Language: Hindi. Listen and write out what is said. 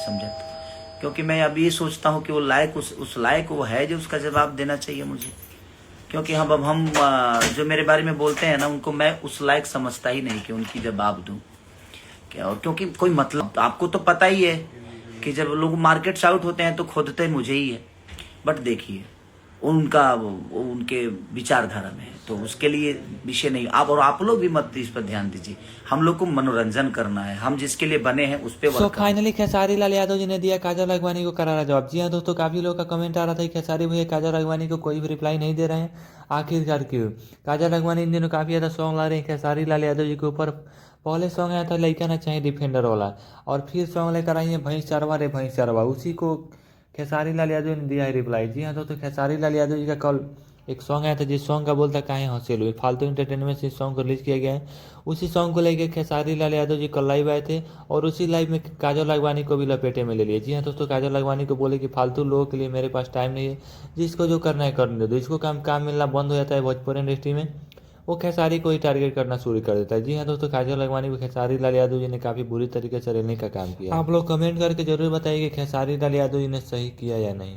समझा तो, क्योंकि मैं अब ये सोचता हूँ कि वो लायक उस लायक वो है जो उसका जवाब देना चाहिए मुझे। क्योंकि हम जो मेरे बारे में बोलते हैं ना, उनको मैं उस लायक समझता ही नहीं कि उनकी जवाब दूं क्या। और क्योंकि कोई मतलब, आपको तो पता ही है कि जब लोग मार्केट से आउट होते हैं तो खोदते मुझे ही है। बट देखिए उनका वो उनके विचारधारा में है, तो उसके लिए विषय नहीं। आप लोग भी मत इस पर ध्यान दीजिए। हम लोग को मनोरंजन करना है, हम जिसके लिए बने हैं उस पर सो वर्क करना है। फाइनली खेसारी लाल यादव जी ने दिया काजल अगवानी को करारा जवाब। जी हाँ दोस्तों, काफ़ी लोग का कमेंट आ रहा था कि खेसारी भैया काजल अगवानी को कोई भी रिप्लाई नहीं दे रहे हैं, आखिरकार क्यों। काजल अगवानी इन दिनों काफ़ी ज़्यादा सॉन्ग ला रहे हैं खेसारी लाल यादव जी के ऊपर। पहले सॉन्ग आया था लइका ना चाहे डिफेंडर वाला, और फिर सॉन्ग लेकर आई है भैंस चरवा रे भैंस चरवा, उसी को खेसारी लाल यादव ने दिया है रिप्लाई। जी हाँ दोस्तों, खेसारी लाल यादव जी का कल एक सॉन्ग आया था जिस सॉन्ग का बोलता काहे हंसे लो, फालतू इंटरटेनमेंट से इस सॉन्ग को रिलीज किया गया है। उसी सॉन्ग को लेकर खेसारी लाल यादव जी कल लाइव आए थे, और उसी लाइव में काजल अगवानी को भी लपेटे में ले लिए। जी हाँ दोस्तों, काजल अगवानी को बोले कि फालतू लोगों के लिए मेरे पास टाइम नहीं है, जिसको जो करना है करने दो। इसको काम मिलना बंद हो जाता है भोजपुरी इंडस्ट्री में, वो खेसारी को ही टारगेट करना शुरू कर देता है। जी हाँ दोस्तों, काजल अगवानी को खेसारी लाल यादव जी ने काफ़ी बुरी तरीके से रेलने का काम किया। आप लोग कमेंट करके जरूर बताइए कि खेसारी लाल यादव जी ने सही किया या नहीं।